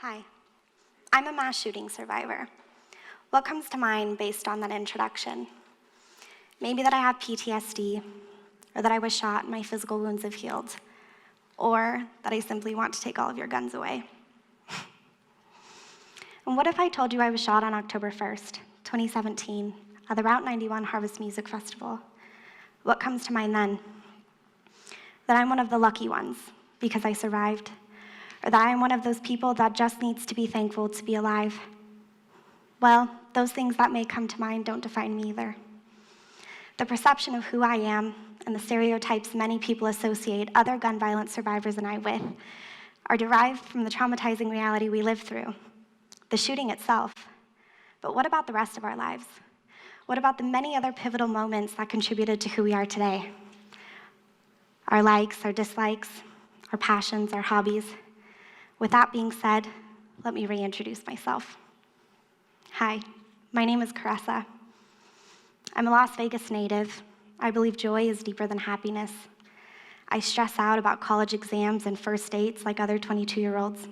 Hi, I'm a mass shooting survivor. What comes to mind based on that introduction? Maybe that I have PTSD, or that I was shot and my physical wounds have healed, or that I simply want to take all of your guns away. And what if I told you I was shot on October 1st, 2017, at the Route 91 Harvest Music Festival? What comes to mind then? That I'm one of the lucky ones because I survived, or that I'm one of those people that just needs to be thankful to be alive. Well, those things that may come to mind don't define me either. The perception of who I am and the stereotypes many people associate other gun violence survivors and I with are derived from the traumatizing reality we live through, the shooting itself. But what about the rest of our lives? What about the many other pivotal moments that contributed to who we are today? Our likes, our dislikes, our passions, our hobbies. With that being said, let me reintroduce myself. Hi, my name is Karessa. I'm a Las Vegas native. I believe joy is deeper than happiness. I stress out about college exams and first dates like other 22-year-olds.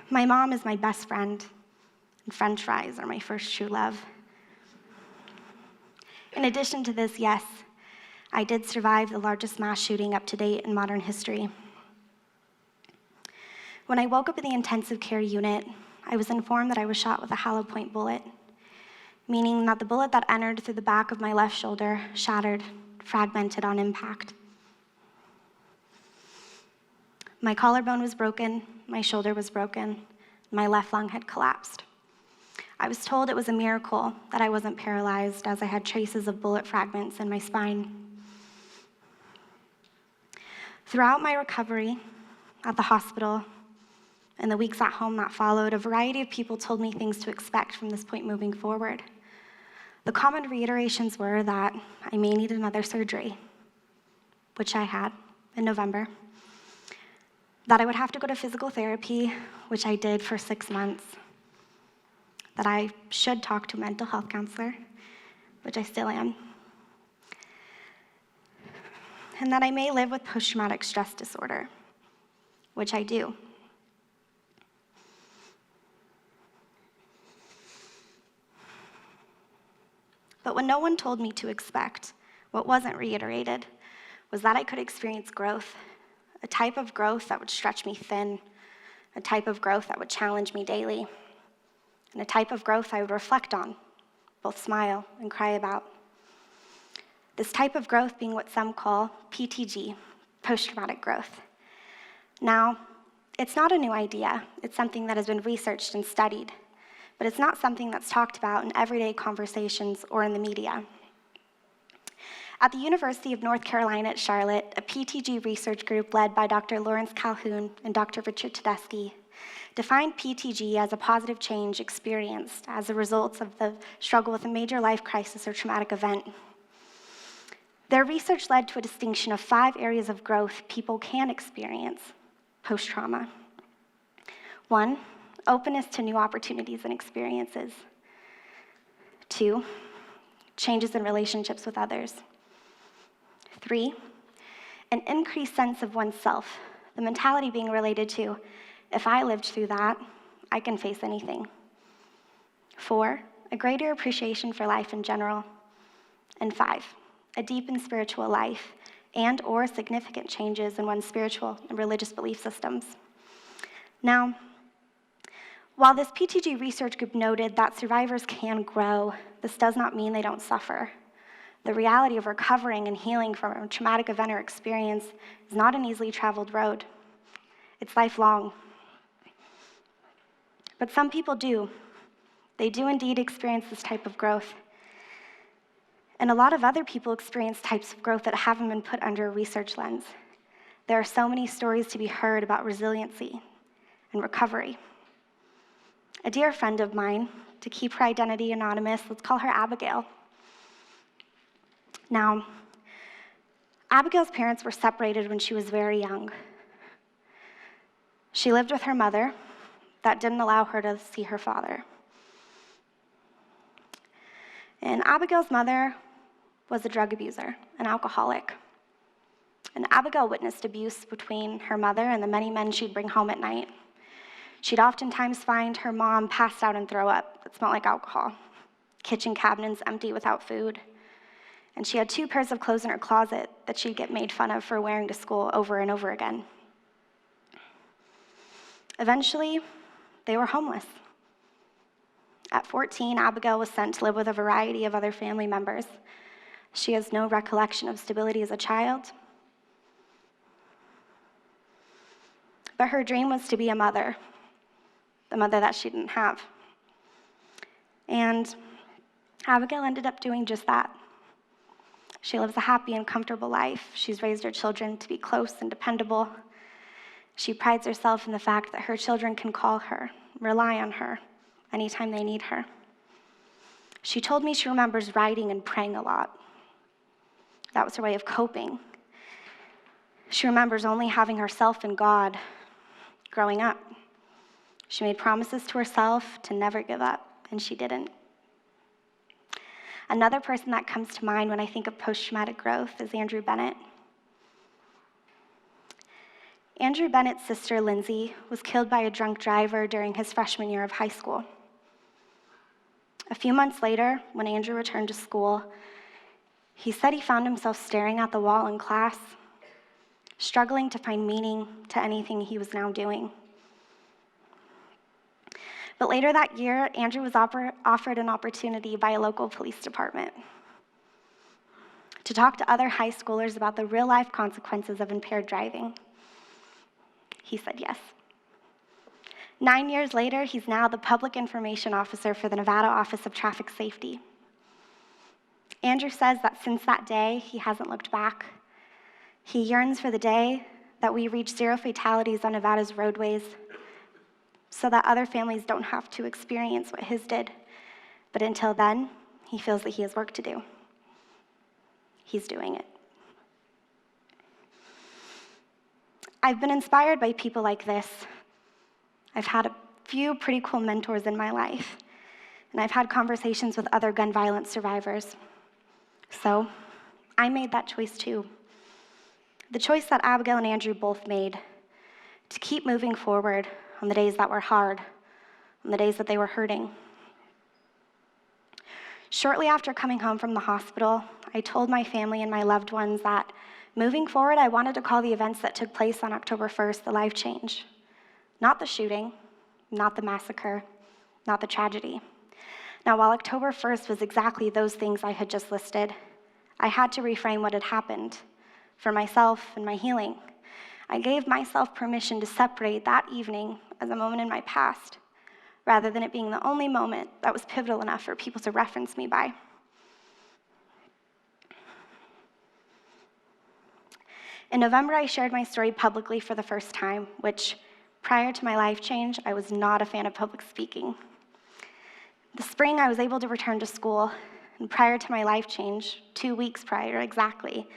My mom is my best friend, and French fries are my first true love. In addition to this, yes, I did survive the largest mass shooting up to date in modern history. When I woke up in the intensive care unit, I was informed that I was shot with a hollow point bullet, meaning that the bullet that entered through the back of my left shoulder shattered, fragmented on impact. My collarbone was broken, my shoulder was broken, my left lung had collapsed. I was told it was a miracle that I wasn't paralyzed as I had traces of bullet fragments in my spine. Throughout my recovery at the hospital and the weeks at home that followed, a variety of people told me things to expect from this point moving forward. The common reiterations were that I may need another surgery, which I had in November, that I would have to go to physical therapy, which I did for 6 months, that I should talk to a mental health counselor, which I still am, and that I may live with post-traumatic stress disorder, which I do. But what no one told me to expect, what wasn't reiterated, was that I could experience growth, a type of growth that would stretch me thin, a type of growth that would challenge me daily, and a type of growth I would reflect on, both smile and cry about. This type of growth being what some call PTG, post-traumatic growth. Now, it's not a new idea. It's something that has been researched and studied, but it's not something that's talked about in everyday conversations or in the media. At the University of North Carolina at Charlotte, a PTG research group led by Dr. Lawrence Calhoun and Dr. Richard Tedeschi defined PTG as a positive change experienced as a result of the struggle with a major life crisis or traumatic event. Their research led to a distinction of 5 areas of growth people can experience post-trauma. 1, openness to new opportunities and experiences. 2, changes in relationships with others. 3, an increased sense of oneself, the mentality being related to, if I lived through that, I can face anything. 4, a greater appreciation for life in general. And 5, a deepened spiritual life and/or significant changes in one's spiritual and religious belief systems. Now, while this PTG research group noted that survivors can grow, this does not mean they don't suffer. The reality of recovering and healing from a traumatic event or experience is not an easily traveled road. It's lifelong. But some people do. They do indeed experience this type of growth. And a lot of other people experience types of growth that haven't been put under a research lens. There are so many stories to be heard about resiliency and recovery. A dear friend of mine, to keep her identity anonymous, let's call her Abigail. Now, Abigail's parents were separated when she was very young. She lived with her mother that didn't allow her to see her father. And Abigail's mother was a drug abuser, an alcoholic. And Abigail witnessed abuse between her mother and the many men she'd bring home at night. She'd oftentimes find her mom passed out and throw up that smelled like alcohol, kitchen cabinets empty without food, and she had 2 pairs of clothes in her closet that she'd get made fun of for wearing to school over and over again. Eventually, they were homeless. At 14, Abigail was sent to live with a variety of other family members. She has no recollection of stability as a child, but her dream was to be a mother, the mother that she didn't have. And Abigail ended up doing just that. She lives a happy and comfortable life. She's raised her children to be close and dependable. She prides herself in the fact that her children can call her, rely on her, anytime they need her. She told me she remembers writing and praying a lot. That was her way of coping. She remembers only having herself and God growing up. She made promises to herself to never give up, and she didn't. Another person that comes to mind when I think of post-traumatic growth is Andrew Bennett. Andrew Bennett's sister, Lindsay, was killed by a drunk driver during his freshman year of high school. A few months later, when Andrew returned to school, he said he found himself staring at the wall in class, struggling to find meaning to anything he was now doing. But later that year, Andrew was offered an opportunity by a local police department to talk to other high schoolers about the real-life consequences of impaired driving. He said yes. 9 years later, he's now the public information officer for the Nevada Office of Traffic Safety. Andrew says that since that day, he hasn't looked back. He yearns for the day that we reach 0 fatalities on Nevada's roadways so that other families don't have to experience what his did. But until then, he feels that he has work to do. He's doing it. I've been inspired by people like this. I've had a few pretty cool mentors in my life, and I've had conversations with other gun violence survivors. So I made that choice too. The choice that Abigail and Andrew both made, to keep moving forward on the days that were hard, on the days that they were hurting. Shortly after coming home from the hospital, I told my family and my loved ones that moving forward, I wanted to call the events that took place on October 1st the life change. Not the shooting, not the massacre, not the tragedy. Now, while October 1st was exactly those things I had just listed, I had to reframe what had happened for myself and my healing. I gave myself permission to separate that evening as a moment in my past, rather than it being the only moment that was pivotal enough for people to reference me by. In November, I shared my story publicly for the first time, which, prior to my life change, I was not a fan of public speaking. The spring, I was able to return to school, and prior to my life change, 2 weeks prior exactly,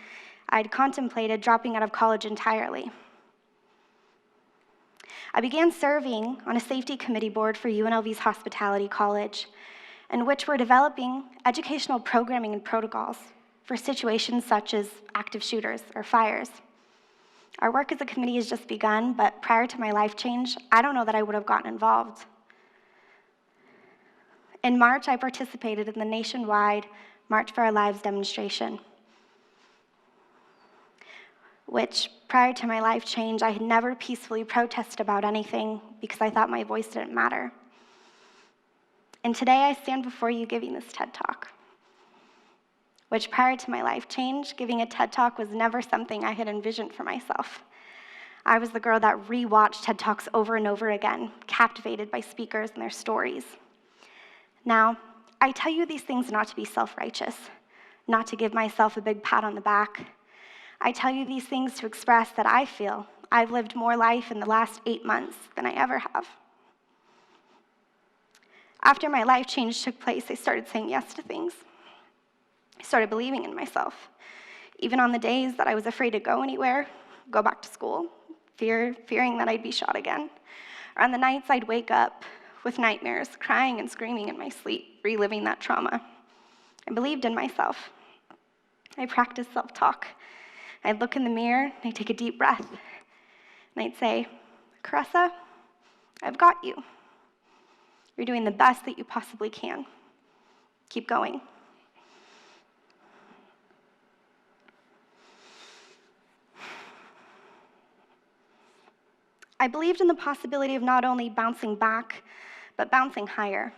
I'd contemplated dropping out of college entirely. I began serving on a safety committee board for UNLV's Hospitality College, in which we're developing educational programming and protocols for situations such as active shooters or fires. Our work as a committee has just begun, but prior to my life change, I don't know that I would have gotten involved. In March, I participated in the nationwide March for Our Lives demonstration, which, prior to my life change, I had never peacefully protested about anything because I thought my voice didn't matter. And today I stand before you giving this TED Talk, which prior to my life change, giving a TED Talk was never something I had envisioned for myself. I was the girl that rewatched TED Talks over and over again, captivated by speakers and their stories. Now, I tell you these things not to be self-righteous, not to give myself a big pat on the back. I tell you these things to express that I feel I've lived more life in the last 8 months than I ever have. After my life change took place, I started saying yes to things. I started believing in myself, even on the days that I was afraid to go anywhere, go back to school, fearing that I'd be shot again, or on the nights I'd wake up with nightmares, crying and screaming in my sleep, reliving that trauma. I believed in myself. I practiced self-talk, I'd look in the mirror, and I'd take a deep breath, and I'd say, Karessa, I've got you. You're doing the best that you possibly can. Keep going. I believed in the possibility of not only bouncing back, but bouncing higher.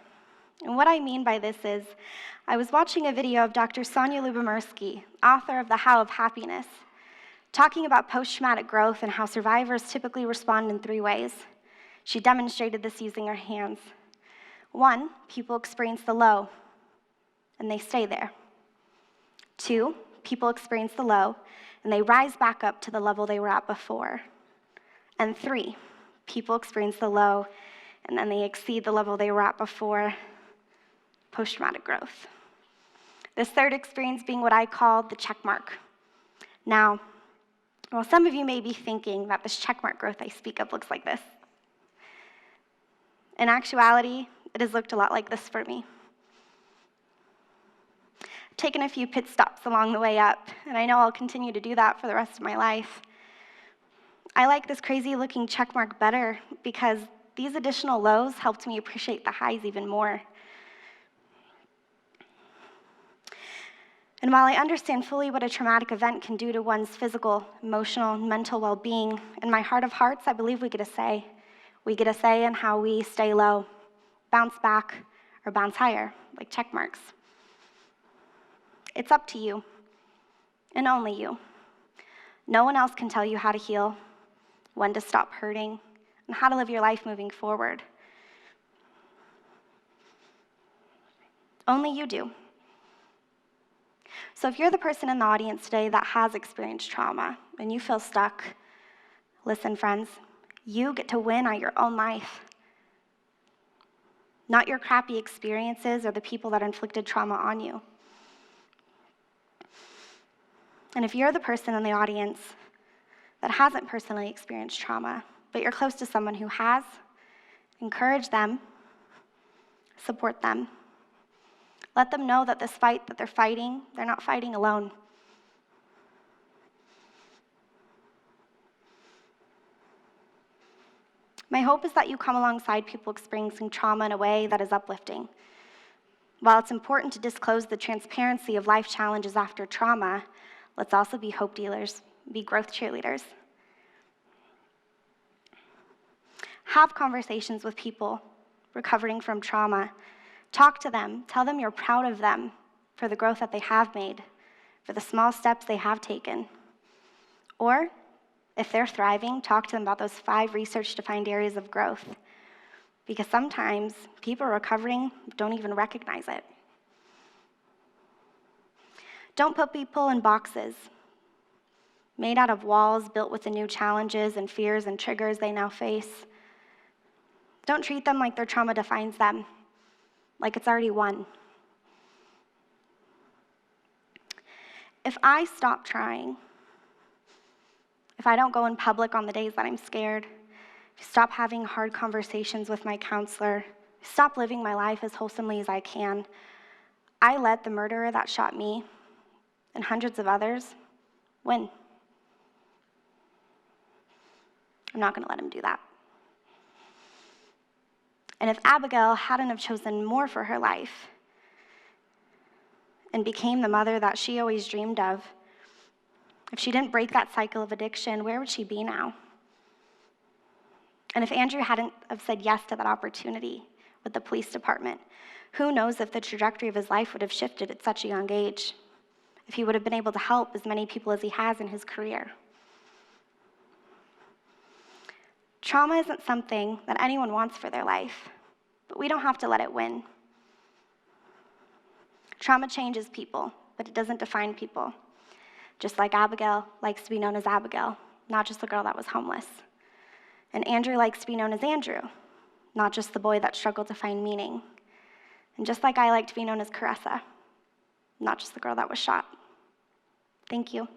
And what I mean by this is, I was watching a video of Dr. Sonia Lyubomirsky, author of The How of Happiness, talking about post-traumatic growth and how survivors typically respond in 3 ways. She demonstrated this using her hands. 1, people experience the low, and they stay there. 2, people experience the low, and they rise back up to the level they were at before. And 3, people experience the low, and then they exceed the level they were at before. Post-traumatic growth. This third experience being what I call the checkmark. Now, while some of you may be thinking that this checkmark growth I speak of looks like this, in actuality, it has looked a lot like this for me. I've taken a few pit stops along the way up, and I know I'll continue to do that for the rest of my life. I like this crazy-looking checkmark better because these additional lows helped me appreciate the highs even more. And while I understand fully what a traumatic event can do to one's physical, emotional, and mental well-being, in my heart of hearts, I believe we get a say. We get a say in how we stay low, bounce back, or bounce higher, like check marks. It's up to you, and only you. No one else can tell you how to heal, when to stop hurting, and how to live your life moving forward. Only you do. So if you're the person in the audience today that has experienced trauma and you feel stuck, listen, friends, you get to win at your own life. Not your crappy experiences or the people that inflicted trauma on you. And if you're the person in the audience that hasn't personally experienced trauma, but you're close to someone who has, encourage them, support them. Let them know that this fight that they're fighting, they're not fighting alone. My hope is that you come alongside people experiencing trauma in a way that is uplifting. While it's important to disclose the transparency of life challenges after trauma, let's also be hope dealers, be growth cheerleaders. Have conversations with people recovering from trauma. Talk to them, tell them you're proud of them for the growth that they have made, for the small steps they have taken. Or, if they're thriving, talk to them about those 5 research-defined areas of growth. Because sometimes people recovering don't even recognize it. Don't put people in boxes made out of walls built with the new challenges and fears and triggers they now face. Don't treat them like their trauma defines them, like it's already won. If I stop trying, if I don't go in public on the days that I'm scared, if I stop having hard conversations with my counselor, stop living my life as wholesomely as I can, I let the murderer that shot me and hundreds of others win. I'm not going to let him do that. And if Abigail hadn't have chosen more for her life and became the mother that she always dreamed of, if she didn't break that cycle of addiction, where would she be now? And if Andrew hadn't have said yes to that opportunity with the police department, who knows if the trajectory of his life would have shifted at such a young age, if he would have been able to help as many people as he has in his career. Trauma isn't something that anyone wants for their life, but we don't have to let it win. Trauma changes people, but it doesn't define people. Just like Abigail likes to be known as Abigail, not just the girl that was homeless. And Andrew likes to be known as Andrew, not just the boy that struggled to find meaning. And just like I like to be known as Karessa, not just the girl that was shot. Thank you.